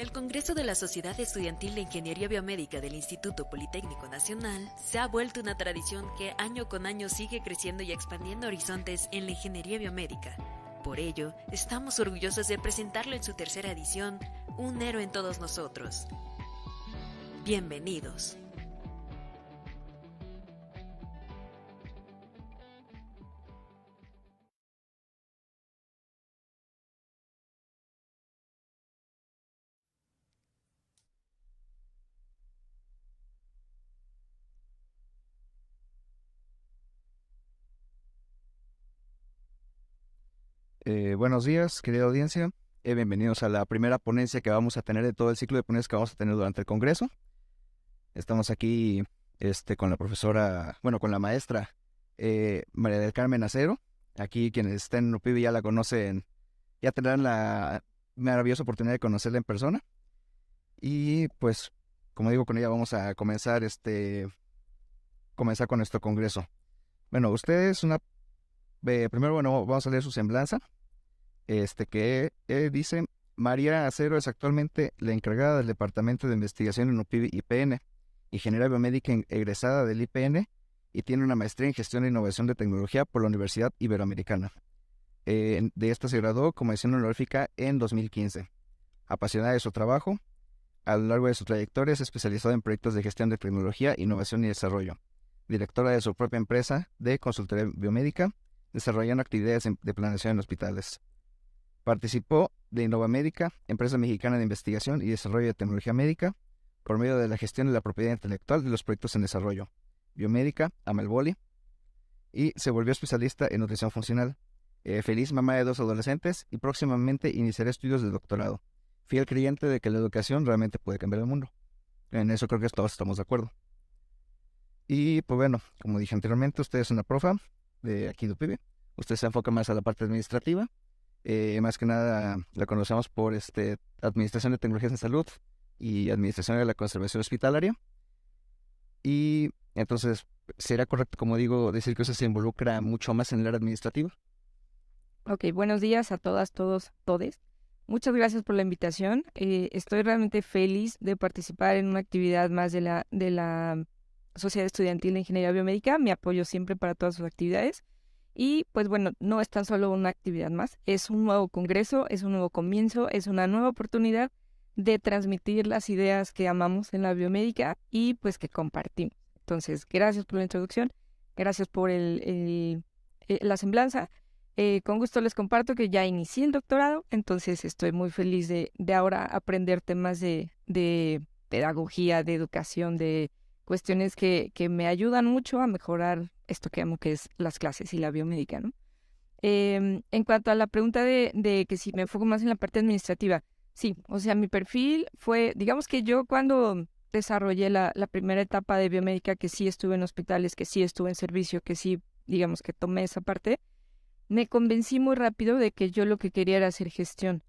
El Congreso de la Sociedad Estudiantil de Ingeniería Biomédica del Instituto Politécnico Nacional se ha vuelto una tradición que año con año sigue creciendo y expandiendo horizontes en la ingeniería biomédica. Por ello, estamos orgullosos de presentarlo en su tercera edición, Un héroe en todos nosotros. Bienvenidos. Buenos días, querida audiencia. Bienvenidos a la primera ponencia que vamos a tener de todo el ciclo de ponencias que vamos a tener durante el Congreso. Estamos aquí con la profesora, con la maestra María del Carmen Acero. Aquí quienes estén en UPIBI ya la conocen, ya tendrán la maravillosa oportunidad de conocerla en persona. Y pues, como digo, con ella vamos a comenzar con nuestro Congreso. Bueno, ustedes primero, vamos a leer su semblanza. Que dice: María Acero es actualmente la encargada del Departamento de Investigación en UPIBI IPN, ingeniera biomédica egresada del IPN y tiene una maestría en Gestión e Innovación de Tecnología por la Universidad Iberoamericana. De esta se graduó como mención honorífica en 2015. Apasionada de su trabajo, a lo largo de su trayectoria se ha especializado en proyectos de gestión de tecnología, innovación y desarrollo. Directora de su propia empresa de consultoría biomédica, desarrollando actividades de planeación en hospitales. Participó de Innovamédica, empresa mexicana de investigación y desarrollo de tecnología médica, por medio de la gestión de la propiedad intelectual de los proyectos en desarrollo. Biomédica, Amelboli, y se volvió especialista en nutrición funcional. Feliz mamá de 2 adolescentes y próximamente iniciará estudios de doctorado. Fiel creyente de que la educación realmente puede cambiar el mundo. En eso creo que todos estamos de acuerdo. Y pues bueno, como dije anteriormente, usted es una profa de aquí de UPIBI. Usted se enfoca más a la parte administrativa. Más que nada la conocemos por Administración de Tecnologías en Salud y Administración de la Conservación Hospitalaria. Y entonces, ¿será correcto, como digo, decir que usted se involucra mucho más en el área administrativa? Ok, buenos días a todas, todos, todes. Muchas gracias por la invitación. Estoy realmente feliz de participar en una actividad más de la Sociedad Estudiantil de Ingeniería Biomédica. Mi apoyo siempre para todas sus actividades. Y pues bueno, no es tan solo una actividad más, es un nuevo congreso, es un nuevo comienzo, es una nueva oportunidad de transmitir las ideas que amamos en la biomédica y pues que compartimos. Entonces, gracias por la introducción, gracias por la semblanza. Con gusto les comparto que ya inicié el doctorado, entonces estoy muy feliz de ahora aprender temas de pedagogía, de educación, de cuestiones que me ayudan mucho a mejorar esto que amo, que es las clases y la biomédica, ¿no? En cuanto a la pregunta de que si me enfoco más en la parte administrativa, sí, o sea, mi perfil fue, digamos que yo cuando desarrollé la primera etapa de biomédica, que sí estuve en hospitales, que sí estuve en servicio, que sí, digamos que tomé esa parte, me convencí muy rápido de que yo lo que quería era hacer gestión.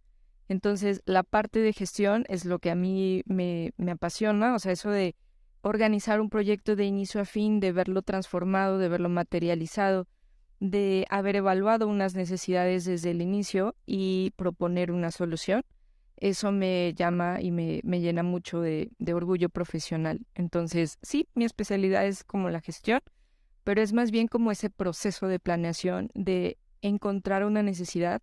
Entonces, la parte de gestión es lo que a mí me apasiona, o sea, eso de organizar un proyecto de inicio a fin, de verlo transformado, de verlo materializado, de haber evaluado unas necesidades desde el inicio y proponer una solución. Eso me llama y me llena mucho de orgullo profesional. Entonces, sí, mi especialidad es como la gestión, pero es más bien como ese proceso de planeación, de encontrar una necesidad,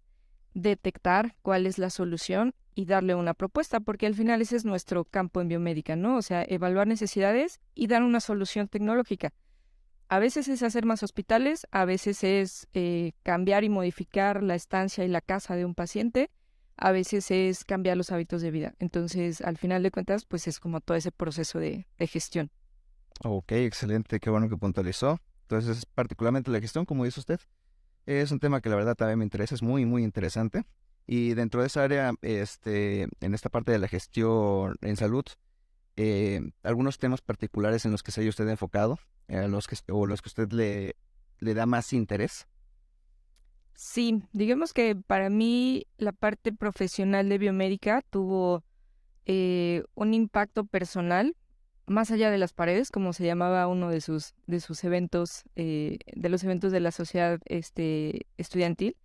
detectar cuál es la solución y darle una propuesta, porque al final ese es nuestro campo en biomédica, ¿no? O sea, evaluar necesidades y dar una solución tecnológica. A veces es hacer más hospitales, a veces es cambiar y modificar la estancia y la casa de un paciente, a veces es cambiar los hábitos de vida. Entonces, al final de cuentas, pues es como todo ese proceso de gestión. Ok, excelente, qué bueno que puntualizó. Entonces, particularmente la gestión, como dice usted, es un tema que la verdad también me interesa, es muy, muy interesante. Y dentro de esa área, en esta parte de la gestión en salud, algunos temas particulares en los que se haya usted enfocado, los que usted le da más interés. Sí, digamos que para mí la parte profesional de biomédica tuvo un impacto personal más allá de las paredes, como se llamaba uno de sus eventos, de los eventos de la sociedad estudiantil.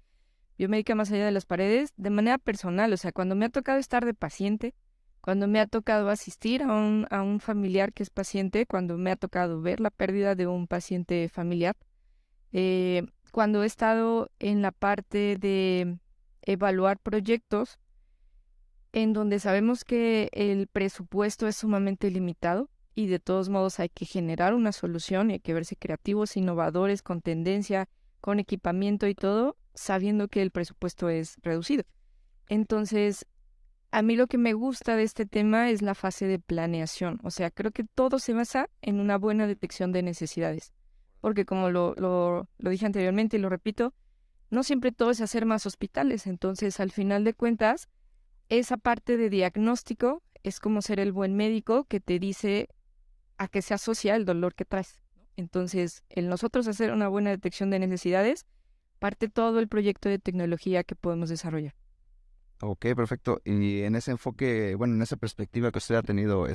Biomédica más allá de las paredes, de manera personal, o sea, cuando me ha tocado estar de paciente, cuando me ha tocado asistir a un familiar que es paciente, cuando me ha tocado ver la pérdida de un paciente familiar, eh, cuando he estado en la parte de evaluar proyectos en donde sabemos que el presupuesto es sumamente limitado y de todos modos hay que generar una solución y hay que verse creativos, innovadores, con tendencia, con equipamiento y todo, sabiendo que el presupuesto es reducido. Entonces, a mí lo que me gusta de este tema es la fase de planeación. O sea, creo que todo se basa en una buena detección de necesidades. Porque como lo dije anteriormente y lo repito, no siempre todo es hacer más hospitales. Entonces, al final de cuentas, esa parte de diagnóstico es como ser el buen médico que te dice a qué se asocia el dolor que traes. Entonces, el nosotros hacer una buena detección de necesidades, parte todo el proyecto de tecnología que podemos desarrollar. Ok, perfecto. Y en ese enfoque, bueno, en esa perspectiva que usted ha tenido,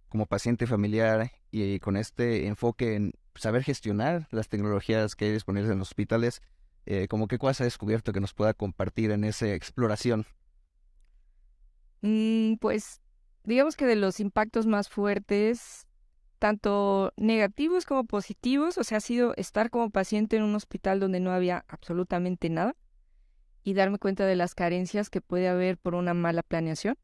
como paciente familiar y con este enfoque en saber gestionar las tecnologías que hay disponibles en los hospitales, ¿cómo qué cosas ha descubierto que nos pueda compartir en esa exploración? Pues digamos que de los impactos más fuertes, tanto negativos como positivos, o sea, ha sido estar como paciente en un hospital donde no había absolutamente nada y darme cuenta de las carencias que puede haber por una mala planeación.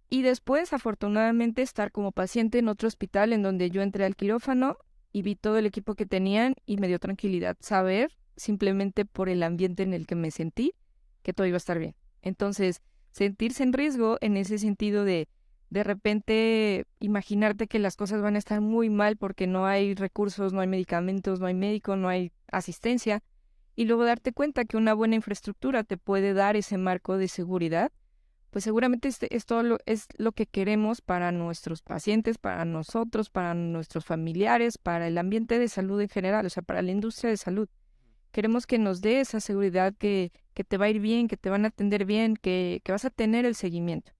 Y después, afortunadamente, estar como paciente en otro hospital en donde yo entré al quirófano y vi todo el equipo que tenían y me dio tranquilidad saber, simplemente por el ambiente en el que me sentí, que todo iba a estar bien. Entonces, sentirse en riesgo en ese sentido de repente imaginarte que las cosas van a estar muy mal porque no hay recursos, no hay medicamentos, no hay médico, no hay asistencia, y luego darte cuenta que una buena infraestructura te puede dar ese marco de seguridad, pues seguramente esto es lo que queremos para nuestros pacientes, para nosotros, para nuestros familiares, para el ambiente de salud en general, o sea, para la industria de salud. Queremos que nos dé esa seguridad que te va a ir bien, que te van a atender bien, que vas a tener el seguimiento.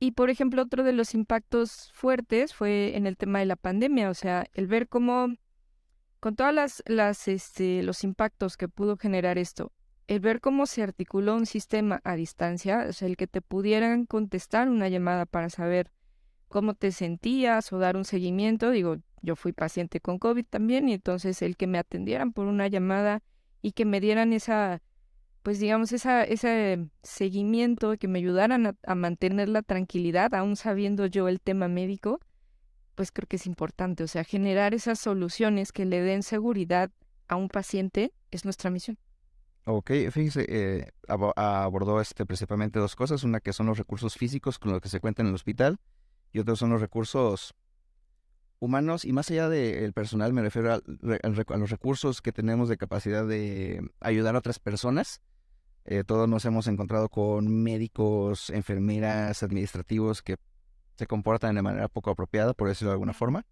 Y, por ejemplo, otro de los impactos fuertes fue en el tema de la pandemia, o sea, el ver cómo, con todas los impactos que pudo generar esto, el ver cómo se articuló un sistema a distancia, o sea, el que te pudieran contestar una llamada para saber cómo te sentías o dar un seguimiento. Digo, yo fui paciente con COVID también, y entonces el que me atendieran por una llamada y que me dieran pues digamos, ese seguimiento, que me ayudaran a mantener la tranquilidad, aún sabiendo yo el tema médico, pues creo que es importante. O sea, generar esas soluciones que le den seguridad a un paciente es nuestra misión. Ok, fíjese, abordó principalmente dos cosas, una que son los recursos físicos con los que se cuenta en el hospital y otros son los recursos humanos, y más allá del personal me refiero a los recursos que tenemos de capacidad de ayudar a otras personas. Todos nos hemos encontrado con médicos, enfermeras, administrativos que se comportan de manera poco apropiada, por decirlo de alguna forma.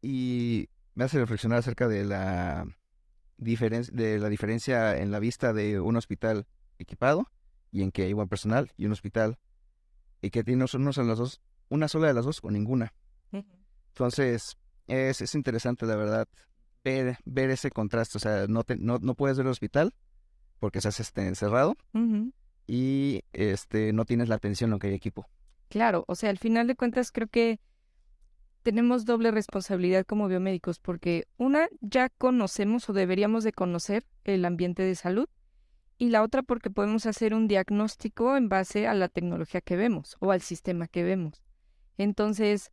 Y me hace reflexionar acerca de la diferencia en la vista de un hospital equipado y en que hay buen personal, y un hospital y que tiene una sola de las dos o ninguna. Entonces, es interesante, la verdad, ver ese contraste. O sea, no puedes ver el hospital porque estás encerrado y no tienes la atención aunque hay equipo. Claro, o sea, al final de cuentas creo que tenemos doble responsabilidad como biomédicos, porque una, ya conocemos o deberíamos de conocer el ambiente de salud, y la otra porque podemos hacer un diagnóstico en base a la tecnología que vemos o al sistema que vemos. Entonces,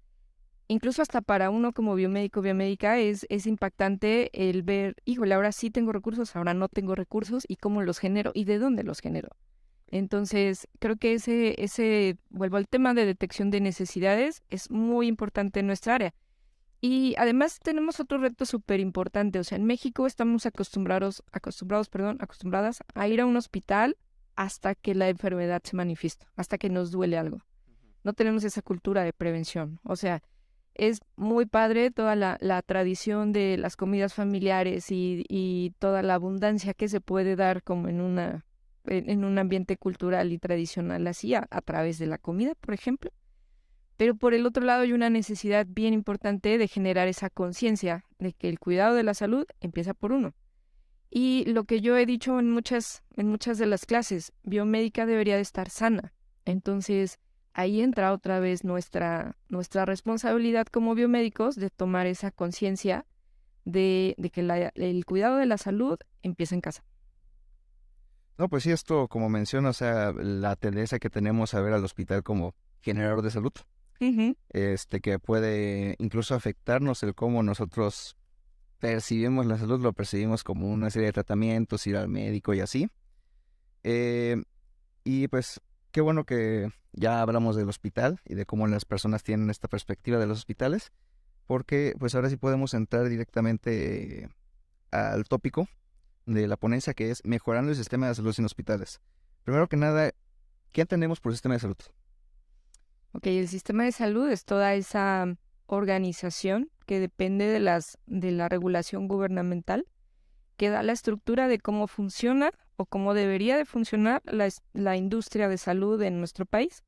incluso hasta para uno como biomédico, biomédica, es impactante el ver, híjole, ahora sí tengo recursos, ahora no tengo recursos, y cómo los genero y de dónde los genero. Entonces, creo que vuelvo al tema de detección de necesidades, es muy importante en nuestra área. Y además tenemos otro reto súper importante. O sea, en México estamos acostumbradas a ir a un hospital hasta que la enfermedad se manifiesta, hasta que nos duele algo. No tenemos esa cultura de prevención. O sea, es muy padre toda la tradición de las comidas familiares y toda la abundancia que se puede dar como en un ambiente cultural y tradicional así, a través de la comida, por ejemplo. Pero por el otro lado hay una necesidad bien importante de generar esa conciencia de que el cuidado de la salud empieza por uno. Y lo que yo he dicho en muchas de las clases, biomédica debería de estar sana. Entonces, ahí entra otra vez nuestra responsabilidad como biomédicos de tomar esa conciencia de que el cuidado de la salud empieza en casa. No, pues sí, esto como menciona, o sea, la tendencia que tenemos a ver al hospital como generador de salud, Ujú. que puede incluso afectarnos el cómo nosotros percibimos la salud, lo percibimos como una serie de tratamientos, ir al médico y así. Eh, y pues qué bueno que ya hablamos del hospital y de cómo las personas tienen esta perspectiva de los hospitales, porque pues ahora sí podemos entrar directamente al tópico de la ponencia, que es mejorando el sistema de salud sin hospitales. Primero que nada, ¿qué entendemos por sistema de salud? Ok, el sistema de salud es toda esa organización que depende de la regulación gubernamental, que da la estructura de cómo funciona o cómo debería de funcionar la industria de salud en nuestro país.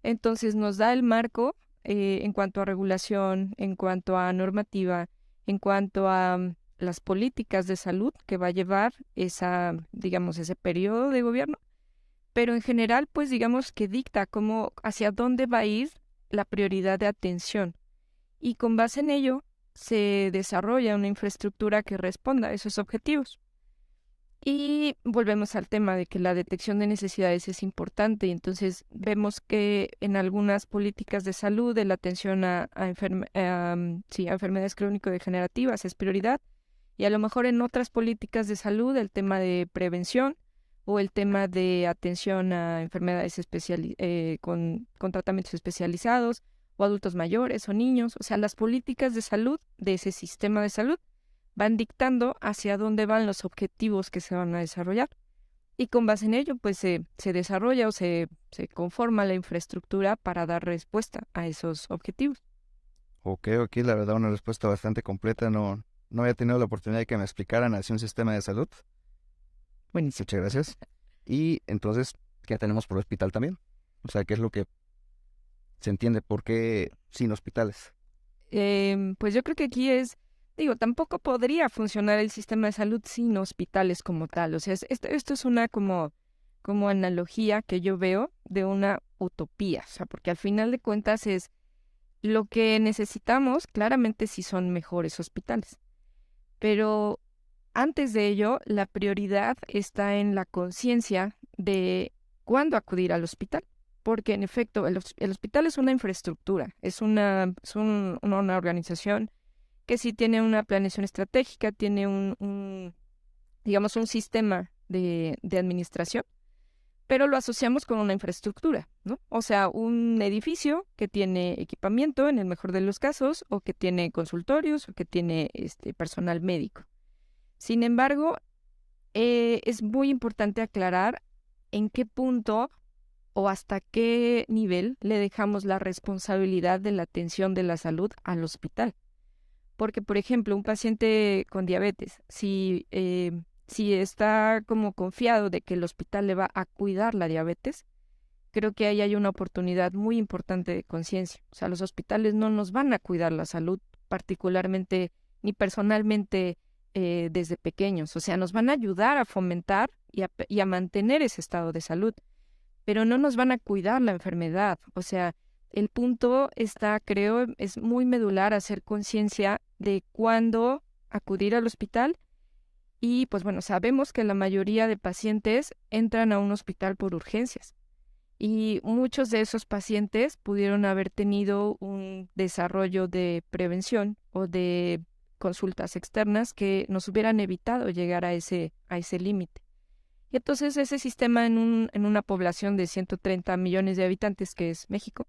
Entonces nos da el marco en cuanto a regulación, en cuanto a normativa, en cuanto a las políticas de salud que va a llevar digamos, ese periodo de gobierno, pero en general, pues digamos que dicta cómo, hacia dónde va a ir la prioridad de atención. Y con base en ello se desarrolla una infraestructura que responda a esos objetivos. Y volvemos al tema de que la detección de necesidades es importante, y entonces vemos que en algunas políticas de salud, de la atención a enfermedades crónico-degenerativas es prioridad, y a lo mejor en otras políticas de salud el tema de prevención o el tema de atención a enfermedades con tratamientos especializados, o adultos mayores o niños, o sea, las políticas de salud de ese sistema de salud van dictando hacia dónde van los objetivos que se van a desarrollar. Y con base en ello, pues se desarrolla o se conforma la infraestructura para dar respuesta a esos objetivos. Ok, la verdad una respuesta bastante completa. No había tenido la oportunidad de que me explicaran así un sistema de salud. Buenísimo. Muchas gracias. Y entonces, ¿qué tenemos por hospital también? O sea, ¿qué es lo que se entiende? ¿Por qué sin hospitales? Pues yo creo que aquí tampoco podría funcionar el sistema de salud sin hospitales como tal. O sea, esto es una como analogía que yo veo de una utopía. O sea, porque al final de cuentas es lo que necesitamos, claramente sí son mejores hospitales. Pero antes de ello, la prioridad está en la conciencia de cuándo acudir al hospital. Porque en efecto, el hospital es una infraestructura, una organización que sí tiene una planeación estratégica, tiene digamos, un sistema de administración, pero lo asociamos con una infraestructura, ¿no? O sea, un edificio que tiene equipamiento, en el mejor de los casos, o que tiene consultorios, o que tiene personal médico. Sin embargo, es muy importante aclarar en qué punto o hasta qué nivel le dejamos la responsabilidad de la atención de la salud al hospital. Porque, por ejemplo, un paciente con diabetes, si está como confiado de que el hospital le va a cuidar la diabetes, creo que ahí hay una oportunidad muy importante de conciencia. O sea, los hospitales no nos van a cuidar la salud, particularmente ni personalmente desde pequeños. O sea, nos van a ayudar a fomentar y a mantener ese estado de salud, pero no nos van a cuidar la enfermedad. O sea, el punto está, creo, es muy medular hacer conciencia de cuándo acudir al hospital. Y pues bueno, sabemos que la mayoría de pacientes entran a un hospital por urgencias. Y muchos de esos pacientes pudieron haber tenido un desarrollo de prevención o de consultas externas que nos hubieran evitado llegar a ese límite. Y entonces ese sistema en una población de 130 millones de habitantes, que es México,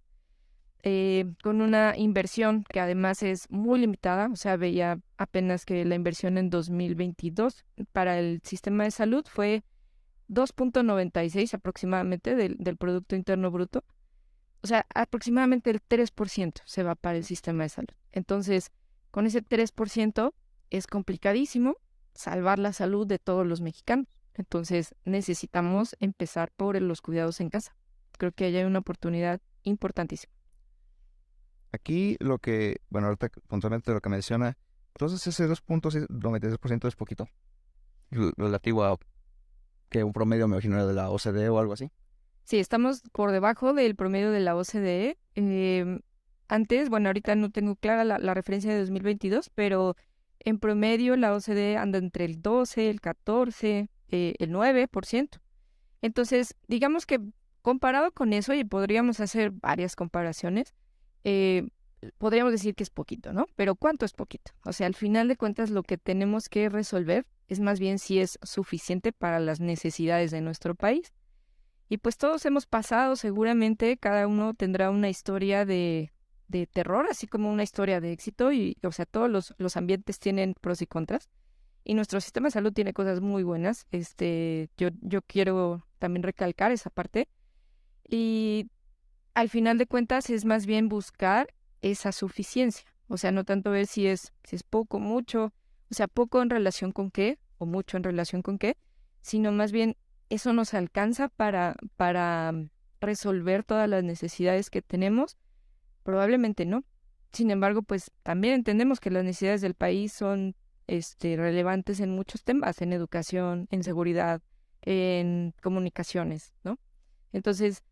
con una inversión que además es muy limitada, o sea, veía apenas que la inversión en 2022 para el sistema de salud fue 2.96 aproximadamente del Producto Interno Bruto. O sea, aproximadamente el 3% se va para el sistema de salud. Entonces, con ese 3% es complicadísimo salvar la salud de todos los mexicanos. Entonces, necesitamos empezar por los cuidados en casa. Creo que ahí hay una oportunidad importantísima. Aquí bueno, ahorita puntualmente lo que menciona, entonces ese 2.93% es poquito. relativo a que un promedio, me imagino, de la OCDE o algo así. Sí, estamos por debajo del promedio de la OCDE. Antes, bueno, ahorita no tengo clara la referencia de 2022, pero en promedio la OCDE anda entre el 12, el 14, el 9%. Entonces, digamos que comparado con eso, y podríamos hacer varias comparaciones, podríamos decir que es poquito, ¿no? Pero ¿cuánto es poquito? O sea, al final de cuentas, lo que tenemos que resolver es más bien si es suficiente para las necesidades de nuestro país. Y pues todos hemos pasado, seguramente cada uno tendrá una historia de terror, así como una historia de éxito, y o sea, todos los ambientes tienen pros y contras. Y nuestro sistema de salud tiene cosas muy buenas. Yo quiero también recalcar esa parte. Y al final de cuentas es más bien buscar esa suficiencia. O sea, no tanto ver si es poco, mucho, o sea, poco en relación con qué, o mucho en relación con qué, sino más bien eso nos alcanza para resolver todas las necesidades que tenemos. Probablemente no. Sin embargo, pues también entendemos que las necesidades del país son relevantes en muchos temas, en educación, en seguridad, en comunicaciones, ¿no? Entonces,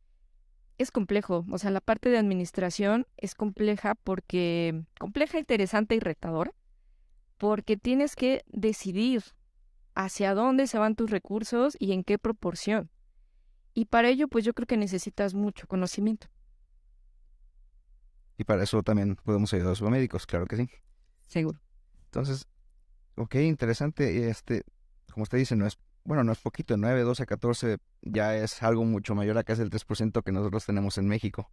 es complejo. O sea, la parte de administración es compleja, interesante y retadora, porque tienes que decidir hacia dónde se van tus recursos y en qué proporción. Y para ello, pues yo creo que necesitas mucho conocimiento. Y para eso también podemos ayudar a los biomédicos, claro que sí. Seguro. Entonces, ok, interesante. Como usted dice, no es poquito, 9, 12, 14 ya es algo mucho mayor, acá es el 3% que nosotros tenemos en México.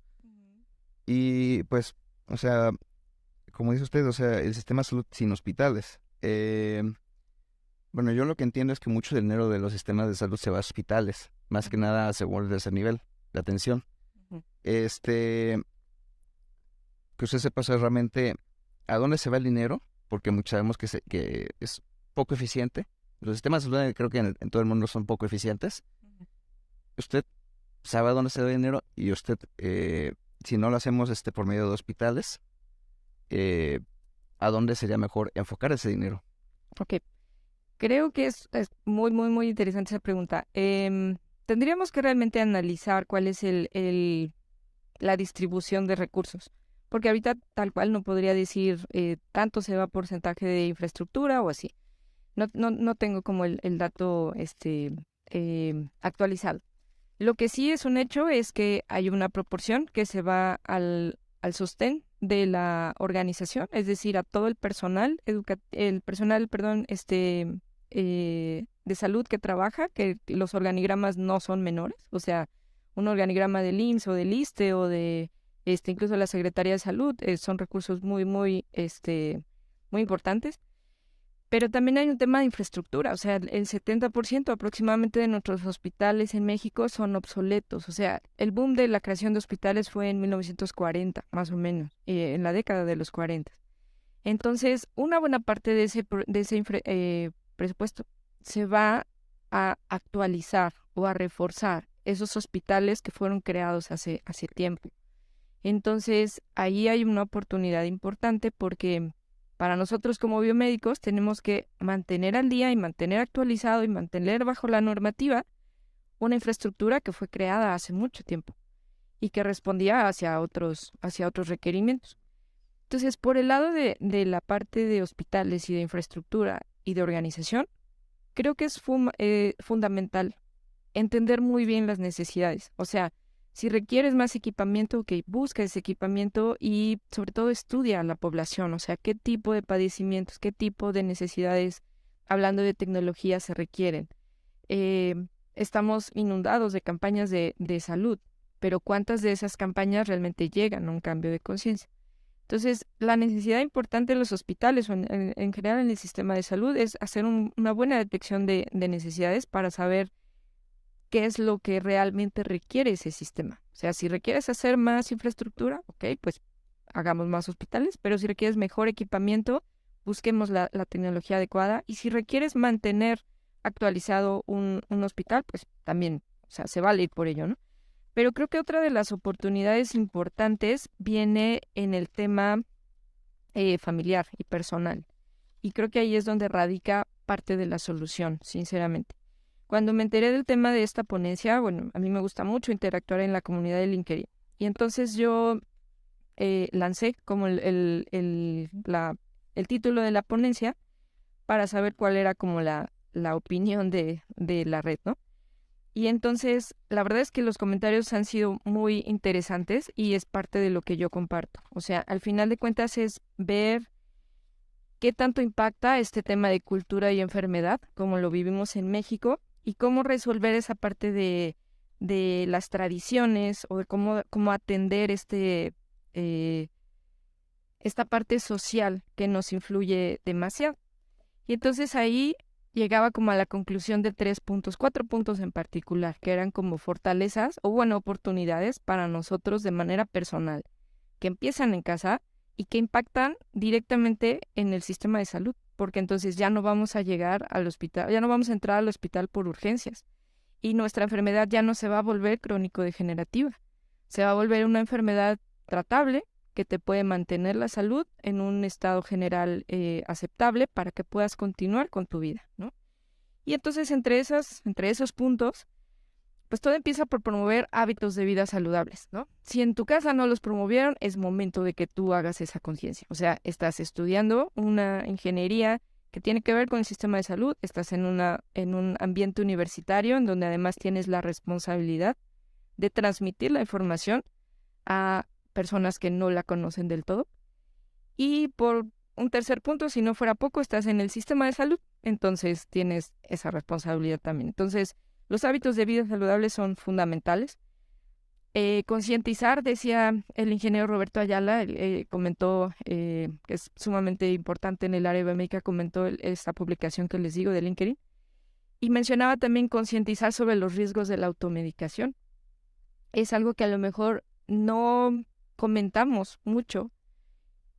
Y pues, o sea, como dice usted, o sea, el sistema de salud sin hospitales. Bueno, yo lo que entiendo es que mucho dinero de los sistemas de salud se va a hospitales, más que nada según el tercer nivel de atención. Que usted sepa realmente a dónde se va el dinero, porque muchos sabemos que es poco eficiente. Los sistemas de salud creo que en todo el mundo son poco eficientes. Usted sabe a dónde se va el dinero y usted, si no lo hacemos por medio de hospitales, ¿a dónde sería mejor enfocar ese dinero? Ok. Creo que es muy, muy, muy interesante esa pregunta. Tendríamos que realmente analizar cuál es la distribución de recursos, porque ahorita tal cual no podría decir tanto se va porcentaje de infraestructura o así. No tengo como el dato actualizado. Lo que sí es un hecho es que hay una proporción que se va al sostén de la organización, es decir, a todo el personal, de salud que trabaja, que los organigramas no son menores, o sea, un organigrama del IMSS o del ISSSTE o de incluso la Secretaría de Salud son recursos muy, muy, muy importantes. Pero también hay un tema de infraestructura, o sea, el 70% aproximadamente de nuestros hospitales en México son obsoletos. O sea, el boom de la creación de hospitales fue en 1940, más o menos, en la década de los 40. Entonces, una buena parte de ese presupuesto se va a actualizar o a reforzar esos hospitales que fueron creados hace tiempo. Entonces, ahí hay una oportunidad importante porque para nosotros como biomédicos tenemos que mantener al día y mantener actualizado y mantener bajo la normativa una infraestructura que fue creada hace mucho tiempo y que respondía hacia otros requerimientos. Entonces, por el lado de la parte de hospitales y de infraestructura y de organización, creo que es fundamental entender muy bien las necesidades. O sea, si requieres más equipamiento, busca ese equipamiento y sobre todo estudia a la población, o sea, qué tipo de padecimientos, qué tipo de necesidades, hablando de tecnología, se requieren. Estamos inundados de campañas de salud, pero ¿cuántas de esas campañas realmente llegan a un cambio de conciencia? Entonces, la necesidad importante en los hospitales o en general en el sistema de salud es hacer una buena detección de necesidades para saber qué es lo que realmente requiere ese sistema. O sea, si requieres hacer más infraestructura, ok, pues hagamos más hospitales, pero si requieres mejor equipamiento, busquemos la tecnología adecuada. Y si requieres mantener actualizado un hospital, pues también, o sea, se vale ir por ello, ¿no? Pero creo que otra de las oportunidades importantes viene en el tema familiar y personal. Y creo que ahí es donde radica parte de la solución, sinceramente. Cuando me enteré del tema de esta ponencia, bueno, a mí me gusta mucho interactuar en la comunidad de LinkedIn. Y entonces yo lancé como el título de la ponencia para saber cuál era como la opinión de la red, ¿no? Y entonces, la verdad es que los comentarios han sido muy interesantes y es parte de lo que yo comparto. O sea, al final de cuentas es ver qué tanto impacta este tema de cultura y enfermedad, como lo vivimos en México, y cómo resolver esa parte de las tradiciones o de cómo atender esta parte social que nos influye demasiado. Y entonces ahí llegaba como a la conclusión de 3 puntos, 4 puntos en particular, que eran como fortalezas o, bueno, oportunidades para nosotros de manera personal, que empiezan en casa y que impactan directamente en el sistema de salud, porque entonces ya no vamos a llegar al hospital, ya no vamos a entrar al hospital por urgencias y nuestra enfermedad ya no se va a volver crónico-degenerativa, se va a volver una enfermedad tratable que te puede mantener la salud en un estado general aceptable para que puedas continuar con tu vida, ¿no? Y entonces entre esos puntos, pues todo empieza por promover hábitos de vida saludables, ¿no? Si en tu casa no los promovieron, es momento de que tú hagas esa conciencia. O sea, estás estudiando una ingeniería que tiene que ver con el sistema de salud, estás en un ambiente universitario en donde además tienes la responsabilidad de transmitir la información a personas que no la conocen del todo. Y por un tercer punto, si no fuera poco, estás en el sistema de salud, entonces tienes esa responsabilidad también. Entonces, los hábitos de vida saludables son fundamentales. Concientizar, decía el ingeniero Roberto Ayala, comentó que es sumamente importante en el área biomédica, comentó esta publicación que les digo de LinkedIn, y mencionaba también concientizar sobre los riesgos de la automedicación. Es algo que a lo mejor no comentamos mucho,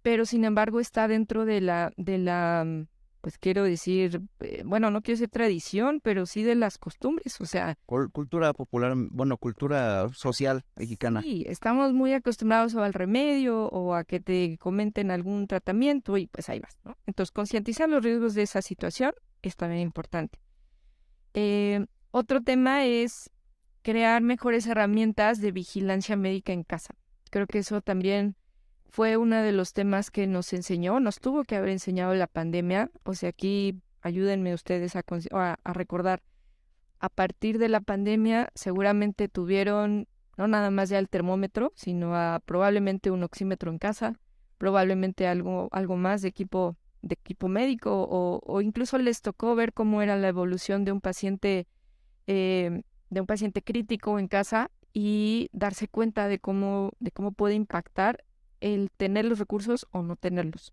pero sin embargo está dentro de la pues quiero decir, bueno, no quiero decir tradición, pero sí de las costumbres, o sea, Cultura popular, bueno, cultura social mexicana. sí, estamos muy acostumbrados al remedio o a que te comenten algún tratamiento y pues ahí vas, ¿no? Entonces, concientizar los riesgos de esa situación es también importante. Otro tema es crear mejores herramientas de vigilancia médica en casa. Creo que eso también fue uno de los temas que nos tuvo que haber enseñado la pandemia. O sea, aquí ayúdenme ustedes a recordar. A partir de la pandemia seguramente tuvieron no nada más ya el termómetro, sino probablemente un oxímetro en casa, probablemente algo más de equipo médico o incluso les tocó ver cómo era la evolución de un paciente crítico en casa y darse cuenta de cómo puede impactar el tener los recursos o no tenerlos.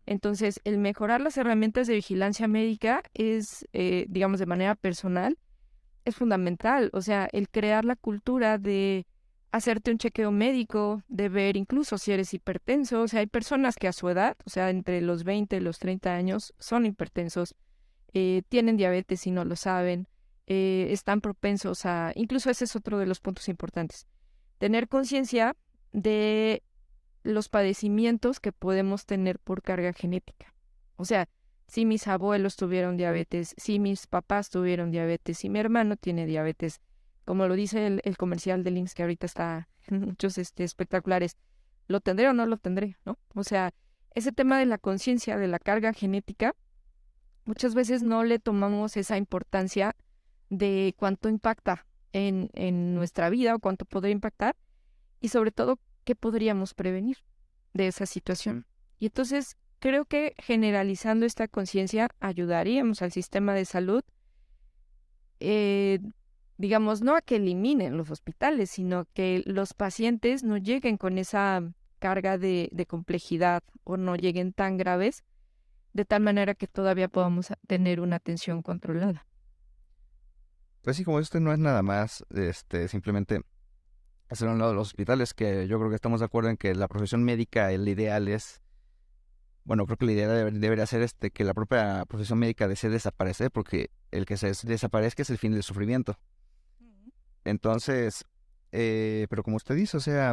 Entonces, el mejorar las herramientas de vigilancia médica es, digamos, de manera personal, es fundamental. O sea, el crear la cultura de hacerte un chequeo médico, de ver incluso si eres hipertenso. O sea, hay personas que a su edad, o sea, entre los 20 y los 30 años, son hipertensos, tienen diabetes y no lo saben, están propensos a... Incluso ese es otro de los puntos importantes. Tener conciencia de los padecimientos que podemos tener por carga genética. O sea, si mis abuelos tuvieron diabetes, si mis papás tuvieron diabetes, si mi hermano tiene diabetes, como lo dice el comercial de Links, que ahorita está en muchos espectaculares, ¿lo tendré o no lo tendré? ¿No? O sea, ese tema de la conciencia de la carga genética, muchas veces no le tomamos esa importancia de cuánto impacta en nuestra vida o cuánto podría impactar y sobre todo qué podríamos prevenir de esa situación. Y entonces creo que generalizando esta conciencia ayudaríamos al sistema de salud, digamos, no a que eliminen los hospitales, sino que los pacientes no lleguen con esa carga de complejidad o no lleguen tan graves, de tal manera que todavía podamos tener una atención controlada. Pues sí, como esto no es nada más, simplemente hacer a un lado de los hospitales, que yo creo que estamos de acuerdo en que la profesión médica, el ideal es, bueno, creo que la idea debería ser que la propia profesión médica desee desaparecer, porque el que se desaparezca es el fin del sufrimiento. Entonces, pero como usted dice, o sea,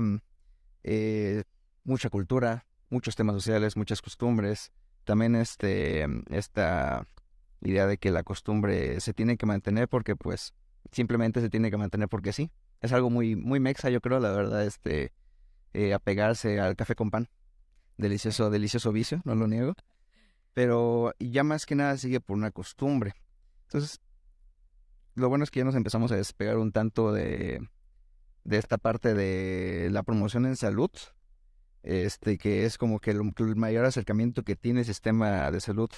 mucha cultura, muchos temas sociales, muchas costumbres, también esta idea de que la costumbre se tiene que mantener porque pues simplemente se tiene que mantener porque sí. Es algo muy, muy mexa, yo creo, la verdad, apegarse al café con pan. Delicioso, delicioso vicio, no lo niego. Pero ya más que nada sigue por una costumbre. Entonces, lo bueno es que ya nos empezamos a despegar un tanto de esta parte de la promoción en salud, que es como que el mayor acercamiento que tiene el sistema de salud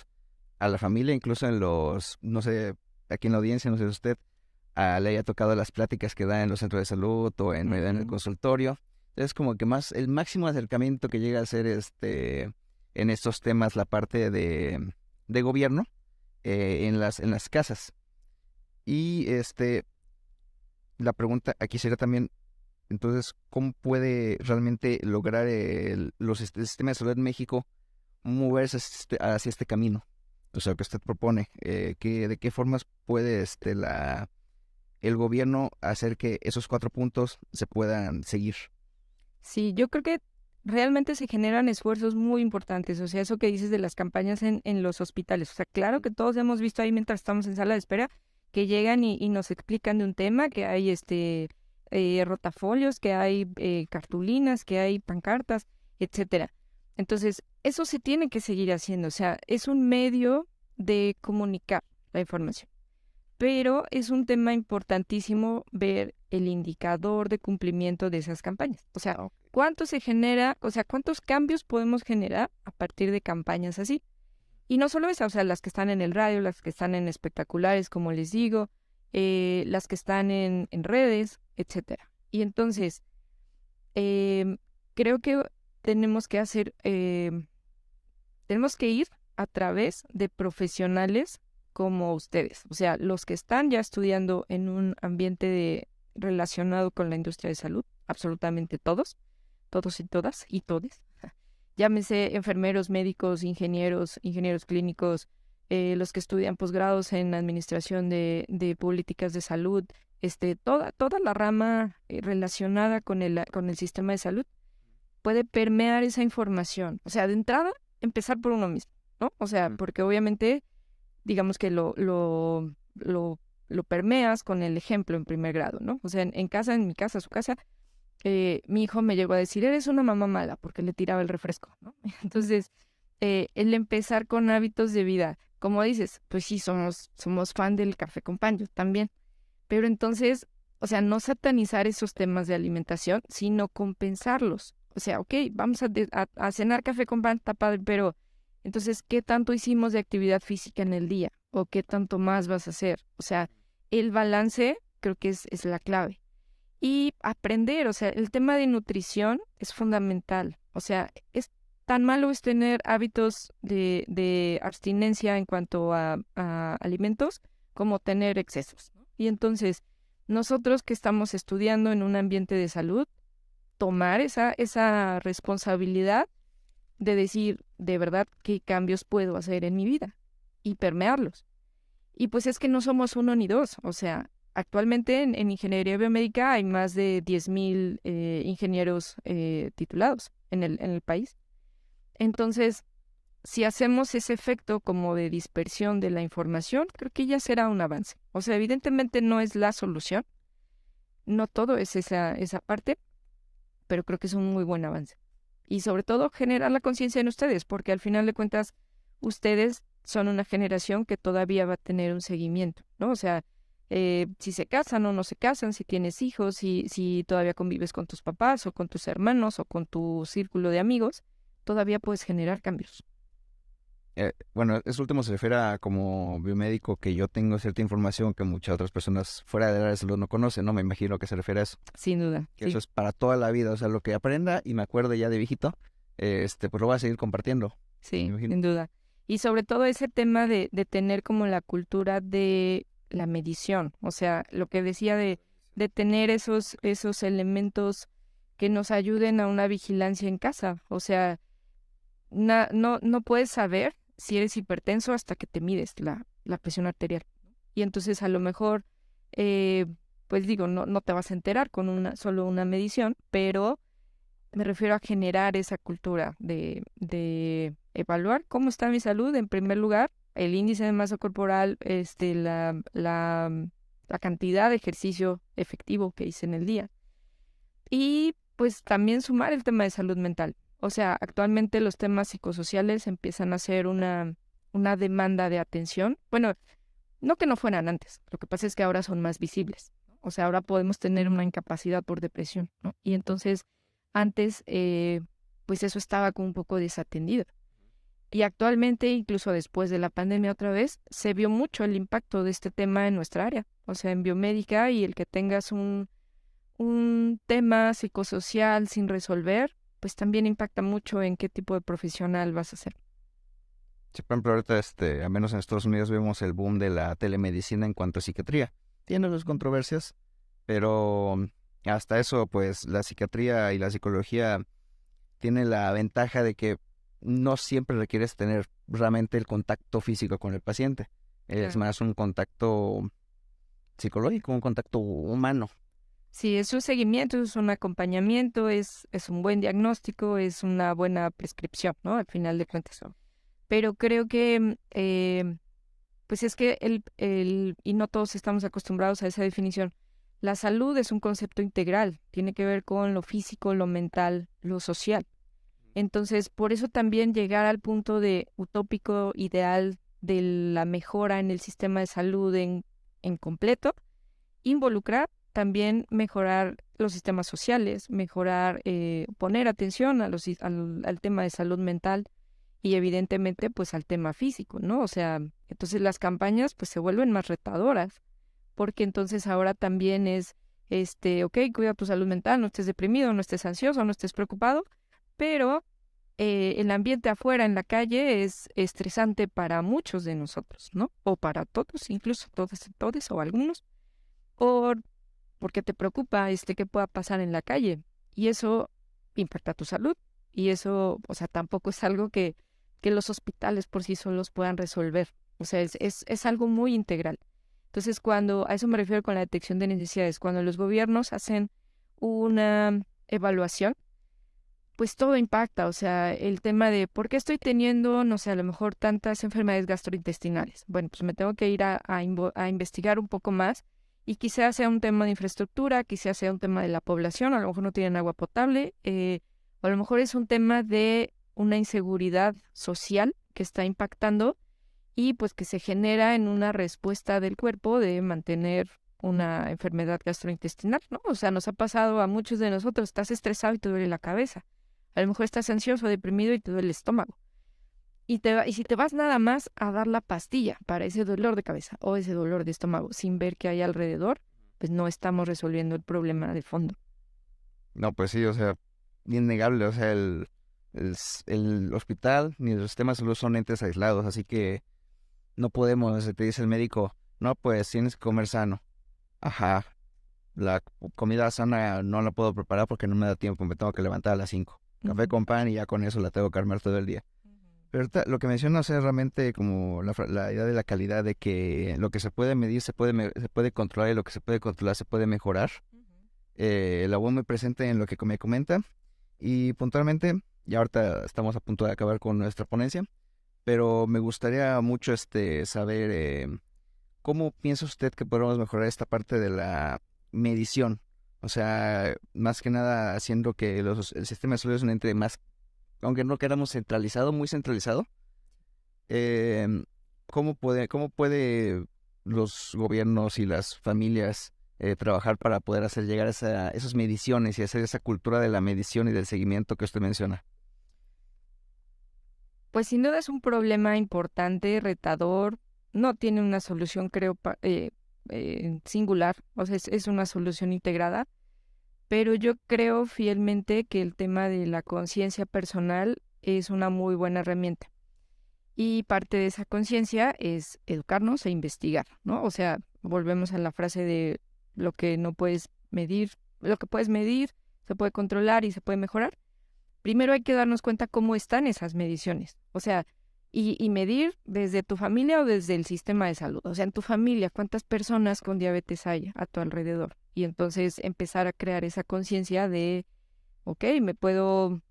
a la familia, incluso en no sé, aquí en la audiencia, no sé si usted le haya tocado las pláticas que da en los centros de salud o en el consultorio. Es como que más, el máximo acercamiento que llega a ser en estos temas la parte de gobierno en las casas. Y la pregunta aquí sería también, entonces, ¿cómo puede realmente lograr el sistema de salud en México moverse hacia este camino? O sea, que usted propone, ¿de qué formas puede el gobierno hacer que esos 4 puntos se puedan seguir? Sí, yo creo que realmente se generan esfuerzos muy importantes. O sea, eso que dices de las campañas en los hospitales. O sea, claro que todos hemos visto ahí mientras estamos en sala de espera que llegan y nos explican de un tema, que hay rotafolios, que hay cartulinas, que hay pancartas, etcétera. Entonces, eso se tiene que seguir haciendo. O sea, es un medio de comunicar la información. Pero es un tema importantísimo ver el indicador de cumplimiento de esas campañas. O sea, ¿cuánto se genera? O sea, ¿cuántos cambios podemos generar a partir de campañas así? Y no solo esas, o sea, las que están en el radio, las que están en espectaculares, como les digo, las que están en redes, etcétera. Y entonces, creo que tenemos que ir a través de profesionales como ustedes, o sea, los que están ya estudiando en un ambiente relacionado con la industria de salud, absolutamente todos y todas y todes. Llámese enfermeros, médicos, ingenieros clínicos, los que estudian posgrados en administración de políticas de salud, toda la rama relacionada con el sistema de salud puede permear esa información. O sea, de entrada, empezar por uno mismo, ¿no? O sea, porque obviamente, digamos que lo permeas con el ejemplo en primer grado, ¿no? O sea, en mi casa, su casa, mi hijo me llegó a decir, eres una mamá mala, porque le tiraba el refresco, ¿no? Entonces, el empezar con hábitos de vida, como dices, pues sí, somos fan del café con pan, yo también, pero entonces, o sea, no satanizar esos temas de alimentación, sino compensarlos. O sea, ok, vamos a cenar café con pan, está padre, pero entonces, ¿qué tanto hicimos de actividad física en el día? ¿O qué tanto más vas a hacer? O sea, el balance creo que es la clave. Y aprender, o sea, el tema de nutrición es fundamental. O sea, es tan malo es tener hábitos de abstinencia en cuanto a alimentos como tener excesos, ¿no? Y entonces, nosotros que estamos estudiando en un ambiente de salud, tomar esa responsabilidad de decir, de verdad, qué cambios puedo hacer en mi vida y permearlos. Y pues es que no somos uno ni dos, o sea, actualmente en ingeniería biomédica hay más de 10,000 ingenieros titulados en el país. Entonces, si hacemos ese efecto como de dispersión de la información, creo que ya será un avance. O sea, evidentemente no es la solución, no todo es esa parte, pero creo que es un muy buen avance. Y sobre todo generar la conciencia en ustedes, porque al final de cuentas, ustedes son una generación que todavía va a tener un seguimiento, ¿no? O sea, si se casan o no se casan, si tienes hijos, si todavía convives con tus papás o con tus hermanos o con tu círculo de amigos, todavía puedes generar cambios. Bueno, eso último se refiere a como biomédico que yo tengo cierta información que muchas otras personas fuera del área de salud no conocen, ¿no? Me imagino que se refiere a eso. Sin duda. Que sí. eso es para toda la vida, o sea, lo que aprenda y me acuerde ya de viejito, pues lo voy a seguir compartiendo. Sí, sin duda. Y sobre todo ese tema de tener como la cultura de la medición, o sea, lo que decía de tener esos elementos que nos ayuden a una vigilancia en casa, o sea, no puedes saber si eres hipertenso hasta que te mides la presión arterial. Y entonces a lo mejor, pues digo, no te vas a enterar con solo una medición, pero me refiero a generar esa cultura de evaluar cómo está mi salud en primer lugar, el índice de masa corporal, la cantidad de ejercicio efectivo que hice en el día. Y pues también sumar el tema de salud mental. O sea, actualmente los temas psicosociales empiezan a ser una demanda de atención. Bueno, no que no fueran antes, lo que pasa es que ahora son más visibles. O sea, ahora podemos tener una incapacidad por depresión, ¿no? Y entonces, antes, pues eso estaba como un poco desatendido. Y actualmente, incluso después de la pandemia otra vez, se vio mucho el impacto de este tema en nuestra área. O sea, en biomédica, y el que tengas un tema psicosocial sin resolver, pues también impacta mucho en qué tipo de profesional vas a ser. Sí, por ejemplo, ahorita, al menos en Estados Unidos vemos el boom de la telemedicina en cuanto a psiquiatría. Tiene sus controversias, pero hasta eso, pues, la psiquiatría y la psicología tienen la ventaja de que no siempre requieres tener realmente el contacto físico con el paciente. Es más un contacto psicológico, un contacto humano. Sí, es un seguimiento, es un acompañamiento, es un buen diagnóstico, es una buena prescripción, ¿no? Al final de cuentas. Pero creo que, pues es que y no todos estamos acostumbrados a esa definición. La salud es un concepto integral, tiene que ver con lo físico, lo mental, lo social. Entonces, por eso también llegar al punto de utópico, ideal, de la mejora en el sistema de salud en completo, involucrar también mejorar los sistemas sociales, mejorar, poner atención al tema de salud mental y evidentemente pues al tema físico, ¿no? O sea, entonces las campañas pues se vuelven más retadoras, porque entonces ahora también es, ok, cuida tu salud mental, no estés deprimido, no estés ansioso, no estés preocupado, pero el ambiente afuera en la calle es estresante para muchos de nosotros, ¿no? O para todos, incluso todos o algunos, porque te preocupa qué pueda pasar en la calle, y eso impacta tu salud, y eso, o sea, tampoco es algo que los hospitales por sí solos puedan resolver. O sea, es algo muy integral. Entonces, a eso me refiero con la detección de necesidades, cuando los gobiernos hacen una evaluación, pues todo impacta. O sea, el tema de por qué estoy teniendo, no sé, a lo mejor tantas enfermedades gastrointestinales. Bueno, pues me tengo que ir a investigar un poco más, y quizás sea un tema de infraestructura, quizás sea un tema de la población, a lo mejor no tienen agua potable, o a lo mejor es un tema de una inseguridad social que está impactando y pues que se genera en una respuesta del cuerpo de mantener una enfermedad gastrointestinal, ¿no? O sea, nos ha pasado a muchos de nosotros, estás estresado y te duele la cabeza. A lo mejor estás ansioso, deprimido y te duele el estómago. Y si te vas nada más a dar la pastilla para ese dolor de cabeza o ese dolor de estómago sin ver qué hay alrededor, pues no estamos resolviendo el problema de fondo. No, pues sí, o sea, innegable, o sea, el hospital ni el sistema de salud son entes aislados, así que no podemos, te dice el médico, no, pues tienes que comer sano. Ajá, la comida sana no la puedo preparar porque no me da tiempo, me tengo que levantar a las 5. Café con pan y ya con eso la tengo que armar todo el día. Pero lo que mencionas es realmente como la idea de la calidad, de que lo que se puede medir se puede controlar, y lo que se puede controlar se puede mejorar. La voz muy presente en lo que me comenta, y puntualmente, ya ahorita estamos a punto de acabar con nuestra ponencia, pero me gustaría mucho saber cómo piensa usted que podemos mejorar esta parte de la medición. O sea, más que nada haciendo que el sistema de salud es un ente más, aunque no queramos muy centralizado. ¿Cómo puede los gobiernos y las familias trabajar para poder hacer llegar esas mediciones y hacer esa cultura de la medición y del seguimiento que usted menciona? Pues sin duda es un problema importante, retador, no tiene una solución, creo, singular, o sea, es una solución integrada, pero yo creo fielmente que el tema de la conciencia personal es una muy buena herramienta. Y parte de esa conciencia es educarnos e investigar, ¿no? O sea, volvemos a la frase de lo que no puedes medir, lo que puedes medir, se puede controlar y se puede mejorar. Primero hay que darnos cuenta cómo están esas mediciones, o sea, y medir desde tu familia o desde el sistema de salud. O sea, en tu familia, ¿cuántas personas con diabetes hay a tu alrededor? Y entonces empezar a crear esa conciencia de, ok, puedo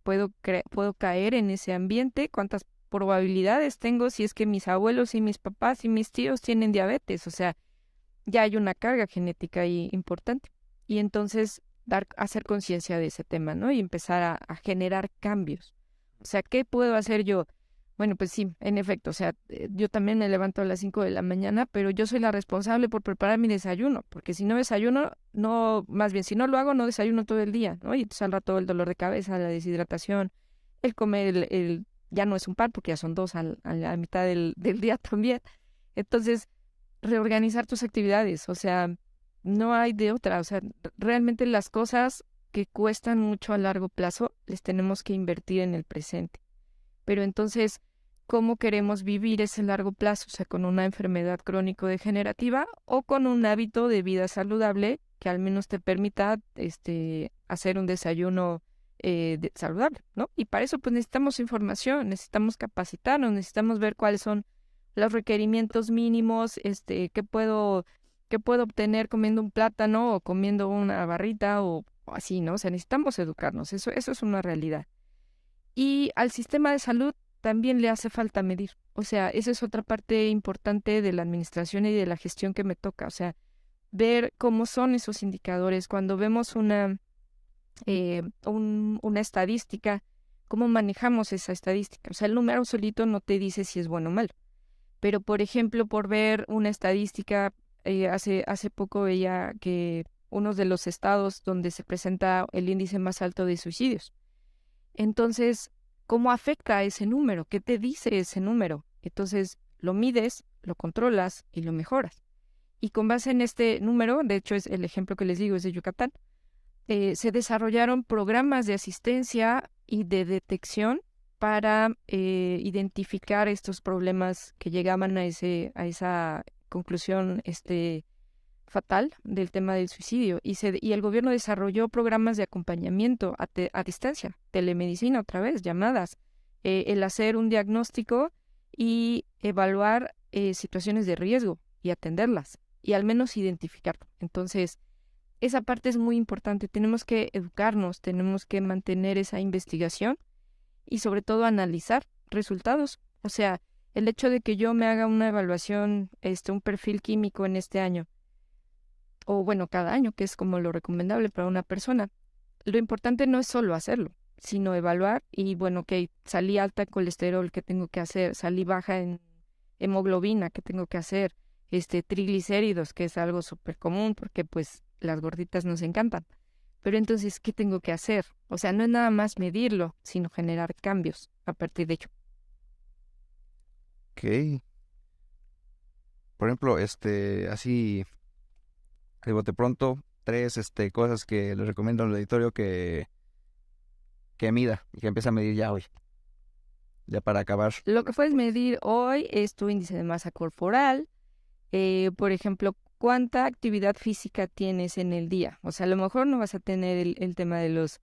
caer en ese ambiente, ¿cuántas probabilidades tengo si es que mis abuelos y mis papás y mis tíos tienen diabetes? O sea, ya hay una carga genética ahí importante. Y entonces hacer conciencia de ese tema, ¿no? Y empezar a generar cambios. O sea, ¿qué puedo hacer yo? Bueno, pues sí, en efecto, o sea, yo también me levanto a las 5 de la mañana, pero yo soy la responsable por preparar mi desayuno, porque si no desayuno, no, más bien, si no lo hago, no desayuno todo el día, ¿no? Y entonces al rato el dolor de cabeza, la deshidratación, el comer, ya no es un par, porque ya son dos a la mitad del día también. Entonces, reorganizar tus actividades, o sea, no hay de otra, o sea, realmente las cosas que cuestan mucho a largo plazo, les tenemos que invertir en el presente. Pero entonces, ¿cómo queremos vivir ese largo plazo? O sea, con una enfermedad crónico-degenerativa o con un hábito de vida saludable que al menos te permita hacer un desayuno saludable, ¿no? Y para eso pues necesitamos información, necesitamos capacitarnos, necesitamos ver cuáles son los requerimientos mínimos, qué puedo obtener comiendo un plátano o comiendo una barrita o así, ¿no? O sea, necesitamos educarnos, eso es una realidad. Y al sistema de salud también le hace falta medir. O sea, esa es otra parte importante de la administración y de la gestión que me toca. O sea, ver cómo son esos indicadores. Cuando vemos una estadística, cómo manejamos esa estadística. O sea, el número solito no te dice si es bueno o malo. Pero, por ejemplo, por ver una estadística, hace poco veía que uno de los estados donde se presenta el índice más alto de suicidios. Entonces, ¿cómo afecta ese número? ¿Qué te dice ese número? Entonces, lo mides, lo controlas y lo mejoras. Y con base en este número, de hecho es el ejemplo que les digo, es de Yucatán, se desarrollaron programas de asistencia y de detección para identificar estos problemas que llegaban a esa conclusión fatal del tema del suicidio. Y el gobierno desarrolló programas de acompañamiento a distancia, telemedicina otra vez, llamadas, el hacer un diagnóstico y evaluar situaciones de riesgo y atenderlas y al menos identificarlo. Entonces, esa parte es muy importante. Tenemos que educarnos, tenemos que mantener esa investigación y sobre todo analizar resultados. O sea, el hecho de que yo me haga una evaluación, un perfil químico en este año, o bueno, cada año, que es como lo recomendable para una persona. Lo importante no es solo hacerlo, sino evaluar y bueno, ok, salí alta en colesterol, ¿qué tengo que hacer? Salí baja en hemoglobina, ¿qué tengo que hacer? Triglicéridos, que es algo súper común porque pues las gorditas nos encantan. Pero entonces, ¿qué tengo que hacer? O sea, no es nada más medirlo, sino generar cambios a partir de ello. Ok. Por ejemplo, así, de bote pronto, 3 cosas que le recomiendo al auditorio que mida y que empiece a medir ya hoy. Ya para acabar. Lo que puedes medir hoy es tu índice de masa corporal. Por ejemplo, ¿cuánta actividad física tienes en el día? O sea, a lo mejor no vas a tener el tema de los,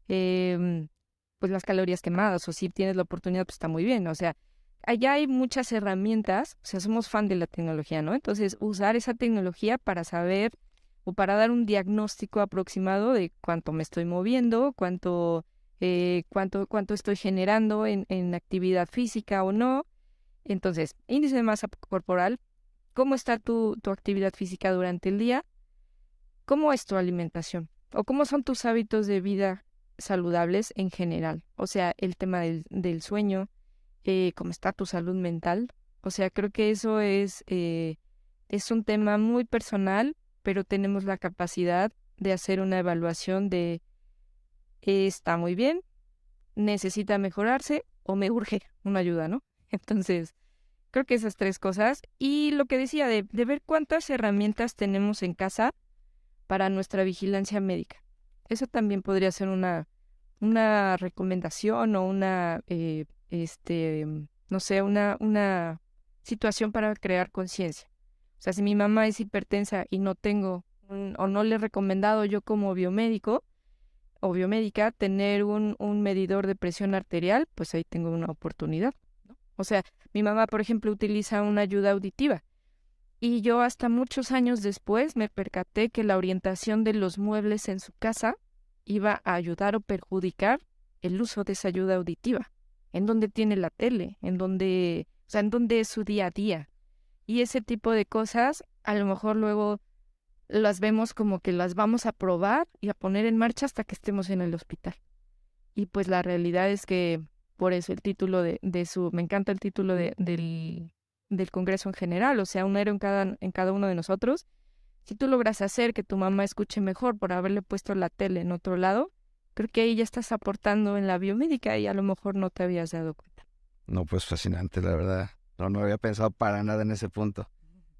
pues las calorías quemadas, o si tienes la oportunidad, pues está muy bien. O sea, allá hay muchas herramientas, o sea, somos fan de la tecnología, ¿no? Entonces, usar esa tecnología para saber o para dar un diagnóstico aproximado de cuánto me estoy moviendo, cuánto estoy generando en actividad física o no. Entonces, índice de masa corporal, ¿cómo está tu actividad física durante el día? ¿Cómo es tu alimentación? ¿O cómo son tus hábitos de vida saludables en general? O sea, el tema del sueño, cómo está tu salud mental. O sea, creo que eso es un tema muy personal, pero tenemos la capacidad de hacer una evaluación de está muy bien, necesita mejorarse o me urge una ayuda, ¿no? Entonces, creo que esas 3 cosas. Y lo que decía de ver cuántas herramientas tenemos en casa para nuestra vigilancia médica. Eso también podría ser una recomendación o no sé, una situación para crear conciencia. O sea, si mi mamá es hipertensa y no tengo o no le he recomendado yo como biomédico o biomédica tener un medidor de presión arterial, pues ahí tengo una oportunidad, ¿no? O sea, mi mamá, por ejemplo, utiliza una ayuda auditiva y yo hasta muchos años después me percaté que la orientación de los muebles en su casa iba a ayudar o perjudicar el uso de esa ayuda auditiva. en dónde tiene la tele, en dónde, o sea, en dónde es su día a día. Y ese tipo de cosas, a lo mejor luego las vemos como que las vamos a probar y a poner en marcha hasta que estemos en el hospital. Y pues la realidad es que por eso el título me encanta el título del Congreso en general, o sea, un héroe en cada uno de nosotros. Si tú logras hacer que tu mamá escuche mejor por haberle puesto la tele en otro lado, creo que ahí ya estás aportando en la biomédica y a lo mejor no te habías dado cuenta. No, pues fascinante, la verdad. No había pensado para nada en ese punto.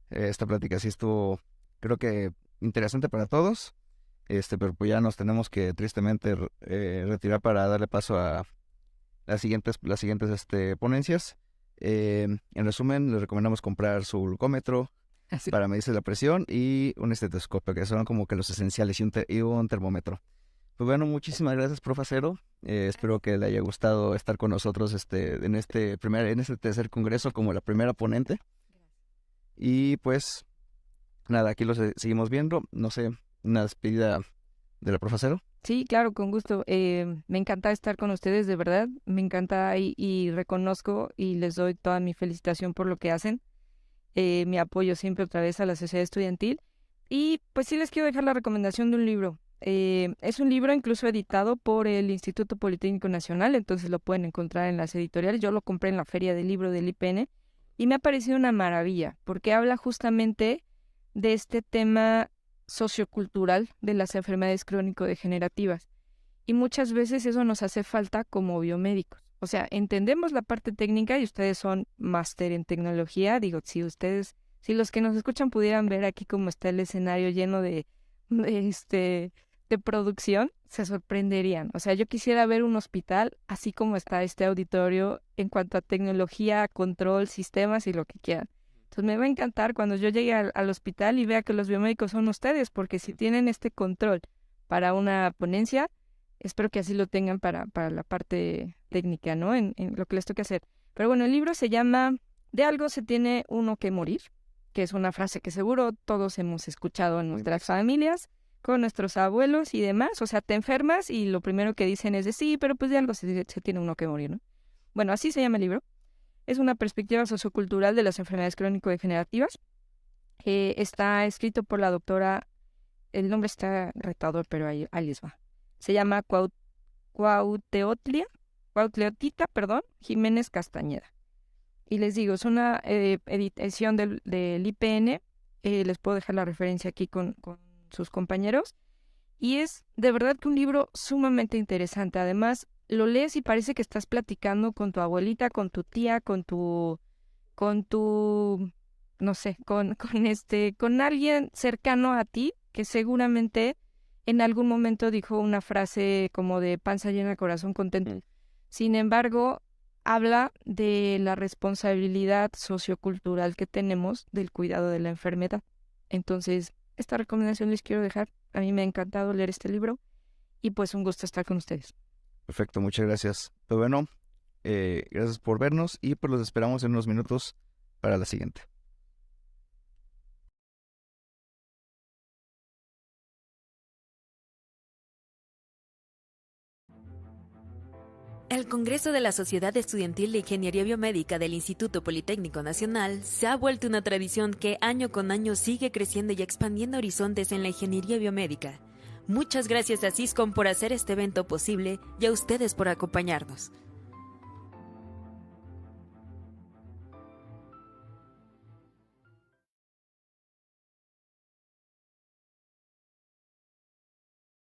Esta plática sí estuvo, creo que interesante para todos, pero pues ya nos tenemos que tristemente retirar para darle paso a las siguientes ponencias. En resumen, les recomendamos comprar su glucómetro para medirse la presión y un estetoscopio, que son como que los esenciales, y un termómetro. Pues bueno, muchísimas gracias, profe Acero. Espero que le haya gustado estar con nosotros en este tercer congreso como la primera ponente. Y pues nada, aquí los seguimos viendo. No sé, una despedida de la profe Acero. Sí, claro, con gusto. Me encanta estar con ustedes, de verdad. Me encanta y reconozco y les doy toda mi felicitación por lo que hacen. Mi apoyo siempre otra vez a la sociedad estudiantil. Y pues sí les quiero dejar la recomendación de un libro. Es un libro incluso editado por el Instituto Politécnico Nacional, entonces lo pueden encontrar en las editoriales. Yo lo compré en la Feria del Libro del IPN y me ha parecido una maravilla porque habla justamente de este tema sociocultural de las enfermedades crónico-degenerativas. Y muchas veces eso nos hace falta como biomédicos. O sea, entendemos la parte técnica y ustedes son máster en tecnología. Digo, si los que nos escuchan pudieran ver aquí cómo está el escenario lleno de producción, se sorprenderían. O sea, yo quisiera ver un hospital así como está este auditorio en cuanto a tecnología, control, sistemas y lo que quieran. Entonces me va a encantar cuando yo llegue al hospital y vea que los biomédicos son ustedes, porque si tienen este control para una ponencia, espero que así lo tengan para la parte técnica, ¿no? En lo que les toque hacer. Pero bueno, el libro se llama De algo se tiene uno que morir, que es una frase que seguro todos hemos escuchado en nuestras familias, con nuestros abuelos y demás. O sea, te enfermas y lo primero que dicen es de sí, pero pues de algo se tiene uno que morir, ¿no? Bueno, así se llama el libro. Es una perspectiva sociocultural de las enfermedades crónico-degenerativas. Está escrito por la doctora, el nombre está retador, pero ahí les va. Se llama Cuauhteotlia Jiménez Castañeda. Y les digo, es una edición del IPN. Les puedo dejar la referencia aquí con sus compañeros. Y es de verdad que un libro sumamente interesante. Además, lo lees y parece que estás platicando con tu abuelita, con tu tía, no sé, con alguien cercano a ti que seguramente en algún momento dijo una frase como de panza llena, corazón contento. Sin embargo, habla de la responsabilidad sociocultural que tenemos del cuidado de la enfermedad. Entonces, esta recomendación les quiero dejar. A mí me ha encantado leer este libro y pues un gusto estar con ustedes. Perfecto, muchas gracias. Pero bueno, gracias por vernos y pues los esperamos en unos minutos para la siguiente. El Congreso de la Sociedad Estudiantil de Ingeniería Biomédica del Instituto Politécnico Nacional se ha vuelto una tradición que año con año sigue creciendo y expandiendo horizontes en la ingeniería biomédica. Muchas gracias a Siscom por hacer este evento posible y a ustedes por acompañarnos.